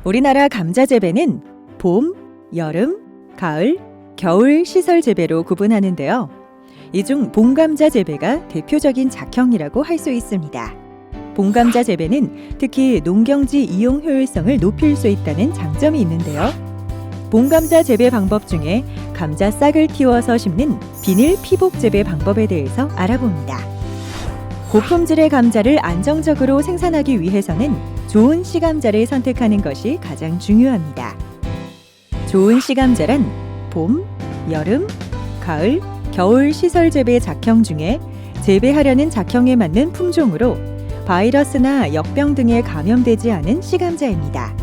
우리나라 감자 재배는 봄, 여름, 가을, 겨울 시설 재배로 구분하는데요. 이 중 봄감자 재배가 대표적인 작형이라고 할 수 있습니다. 봄감자 재배는 특히 농경지 이용 효율성을 높일 수 있다는 장점이 있는데요. 봄감자 재배 방법 중에 감자 싹을 틔워서 심는 비닐 피복 재배 방법에 대해서 알아봅니다. 고품질의 감자를 안정적으로 생산하기 위해서는 좋은 씨감자를 선택하는 것이 가장 중요합니다. 좋은 씨감자란 봄, 여름, 가을, 겨울 시설 재배 작형 중에 재배하려는 작형에 맞는 품종으로 바이러스나 역병 등에 감염되지 않은 씨감자입니다.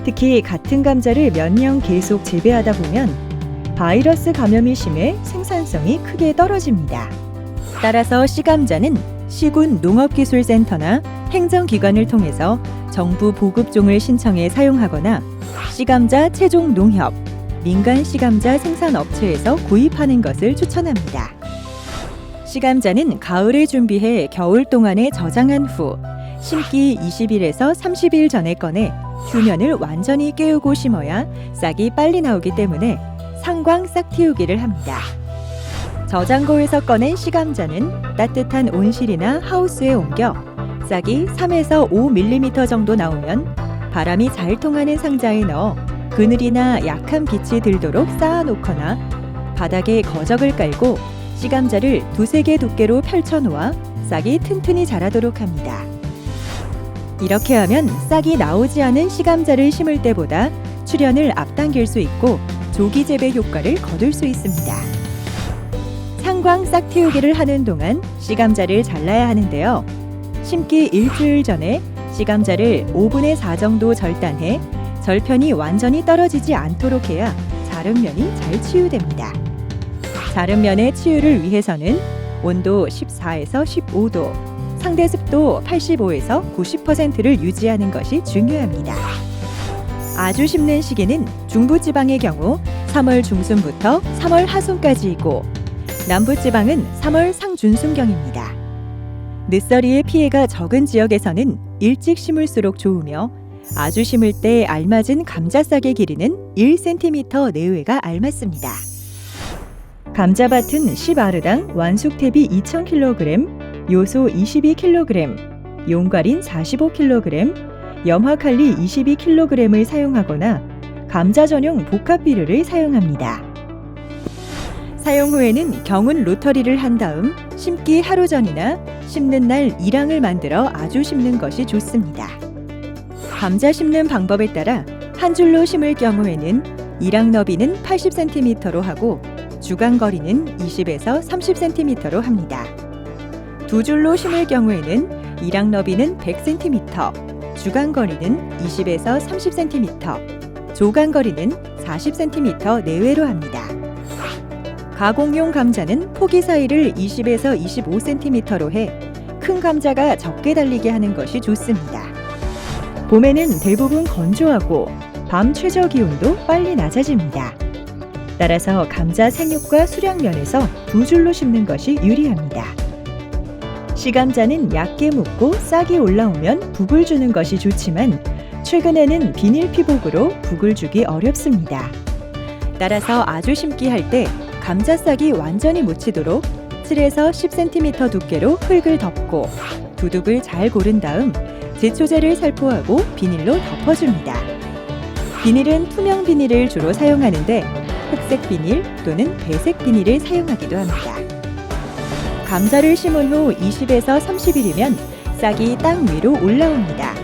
특히 같은 감자를 몇 년 계속 재배하다 보면 바이러스 감염이 심해 생산성이 크게 떨어집니다. 따라서 씨감자는 시군 농업기술센터나 행정기관을 통해서 정부 보급종을 신청해 사용하거나 씨감자 채종 농협, 민간 씨감자 생산업체에서 구입하는 것을 추천합니다. 씨감자는 가을에 준비해 겨울 동안에 저장한 후 심기 20일에서 30일 전에 꺼내 표면을 완전히 깨우고 심어야 싹이 빨리 나오기 때문에 상광 싹 틔우기를 합니다. 저장고에서 꺼낸 씨감자는 따뜻한 온실이나 하우스에 옮겨 싹이 3에서 5mm 정도 나오면 바람이 잘 통하는 상자에 넣어 그늘이나 약한 빛이 들도록 쌓아놓거나 바닥에 거적을 깔고 씨감자를 2-3개 두께로 펼쳐놓아 싹이 튼튼히 자라도록 합니다. 이렇게 하면 싹이 나오지 않은 씨감자를 심을 때보다 출현을 앞당길 수 있고 조기 재배 효과를 거둘 수 있습니다. 상광 싹 틔우기를 하는 동안 씨감자를 잘라야 하는데요. 심기 일주일 전에 씨감자를 5분의 4 정도 절단해 절편이 완전히 떨어지지 않도록 해야 자른 면이 잘 치유됩니다. 자른 면의 치유를 위해서는 온도 14에서 15도, 상대 습도 85에서 90%를 유지하는 것이 중요합니다. 아주 심는 시기는 중부지방의 경우 3월 중순부터 3월 하순까지이고 남부지방은 3월 상준순경입니다. 늦서리의 피해가 적은 지역에서는 일찍 심을수록 좋으며 아주 심을 때 알맞은 감자싹의 길이는 1cm 내외가 알맞습니다. 감자밭은 10아르당 완숙 대비 2000kg, 요소 22kg, 용과린 45kg, 염화칼리 22kg을 사용하거나 감자 전용 복합 비료를 사용합니다. 사용 후에는 경운 로터리를 한 다음 심기 하루 전이나 심는 날 일항을 만들어 아주 심는 것이 좋습니다. 감자 심는 방법에 따라 한 줄로 심을 경우에는 일항 너비는 80cm로 하고 주간 거리는 20에서 30cm로 합니다. 두 줄로 심을 경우에는 일항 너비는 100cm, 주간 거리는 20에서 30cm, 조간 거리는 40cm 내외로 합니다. 가공용 감자는 포기 사이를 20에서 25cm로 해 큰 감자가 적게 달리게 하는 것이 좋습니다. 봄에는 대부분 건조하고 밤 최저 기온도 빨리 낮아집니다. 따라서 감자 생육과 수량 면에서 두 줄로 심는 것이 유리합니다. 씨감자는 얇게 묶고 싹이 올라오면 북을 주는 것이 좋지만 최근에는 비닐 피복으로 북을 주기 어렵습니다. 따라서 아주 심기할 때 감자 싹이 완전히 묻히도록 7에서 10cm 두께로 흙을 덮고 두둑을 잘 고른 다음 제초제를 살포하고 비닐로 덮어줍니다. 비닐은 투명 비닐을 주로 사용하는데 흑색 비닐 또는 배색 비닐을 사용하기도 합니다. 감자를 심은 후 20에서 30일이면 싹이 땅 위로 올라옵니다.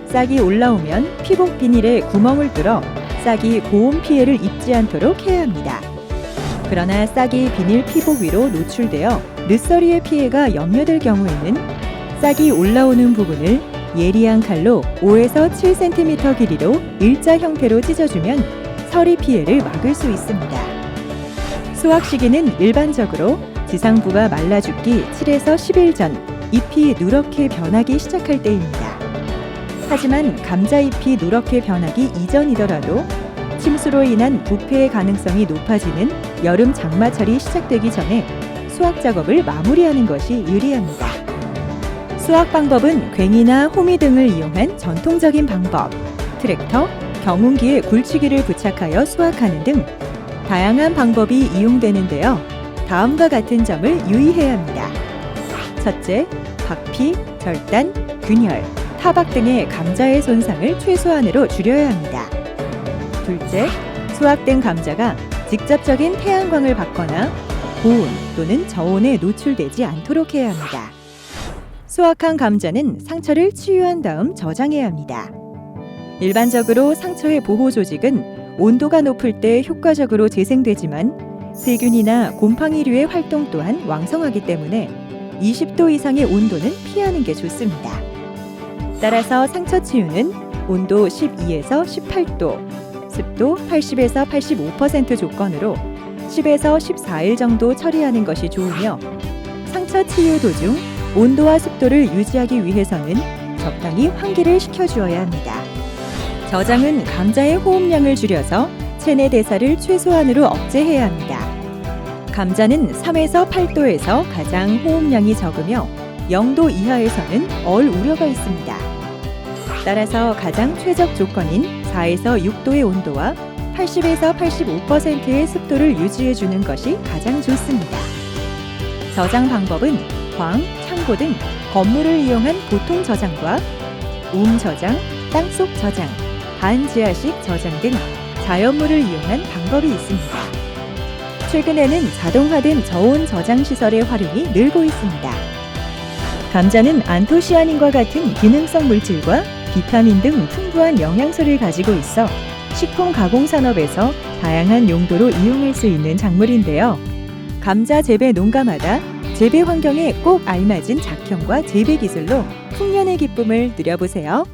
싹이 올라오면 피복 비닐에 구멍을 뚫어 싹이 고온 피해를 입지 않도록 해야 합니다. 그러나 싹이 비닐 피복 위로 노출되어 늦서리의 피해가 염려될 경우에는 싹이 올라오는 부분을 예리한 칼로 5에서 7cm 길이로 일자 형태로 찢어주면 서리 피해를 막을 수 있습니다. 수확 시기는 일반적으로 지상부가 말라 죽기 7에서 10일 전 잎이 누렇게 변하기 시작할 때입니다. 하지만 감자잎이 누렇게 변하기 이전이더라도 침수로 인한 부패의 가능성이 높아지는 여름 장마철이 시작되기 전에 수확 작업을 마무리하는 것이 유리합니다. 수확 방법은 괭이나 호미 등을 이용한 전통적인 방법, 트랙터, 경운기에 굴치기를 부착하여 수확하는 등 다양한 방법이 이용되는데요. 다음과 같은 점을 유의해야 합니다. 첫째, 박피, 절단, 균열, 타박 등의 감자의 손상을 최소한으로 줄여야 합니다. 둘째, 수확된 감자가 직접적인 태양광을 받거나 고온 또는 저온에 노출되지 않도록 해야 합니다. 수확한 감자는 상처를 치유한 다음 저장해야 합니다. 일반적으로 상처의 보호 조직은 온도가 높을 때 효과적으로 재생되지만 세균이나 곰팡이류의 활동 또한 왕성하기 때문에 20도 이상의 온도는 피하는 게 좋습니다. 따라서 상처 치유는 온도 12에서 18도, 습도 80에서 85% 조건으로 10에서 14일 정도 처리하는 것이 좋으며 상처 치유 도중 온도와 습도를 유지하기 위해서는 적당히 환기를 시켜주어야 합니다. 저장은 감자의 호흡량을 줄여서 체내 대사를 최소한으로 억제해야 합니다. 감자는 3에서 8도에서 가장 호흡량이 적으며 0도 이하에서는 얼 우려가 있습니다. 따라서 가장 최적 조건인 4에서 6도의 온도와 80에서 85%의 습도를 유지해 주는 것이 가장 좋습니다. 저장 방법은 광, 창고 등 건물을 이용한 보통 저장과 저장, 땅속 저장, 반지하식 저장 등 자연물을 이용한 방법이 있습니다. 최근에는 자동화된 저온 저장 시설의 활용이 늘고 있습니다. 감자는 안토시아닌과 같은 기능성 물질과 비타민 등 풍부한 영양소를 가지고 있어 식품 가공 산업에서 다양한 용도로 이용할 수 있는 작물인데요. 감자 재배 농가마다 재배 환경에 꼭 알맞은 작형과 재배 기술로 풍년의 기쁨을 누려보세요.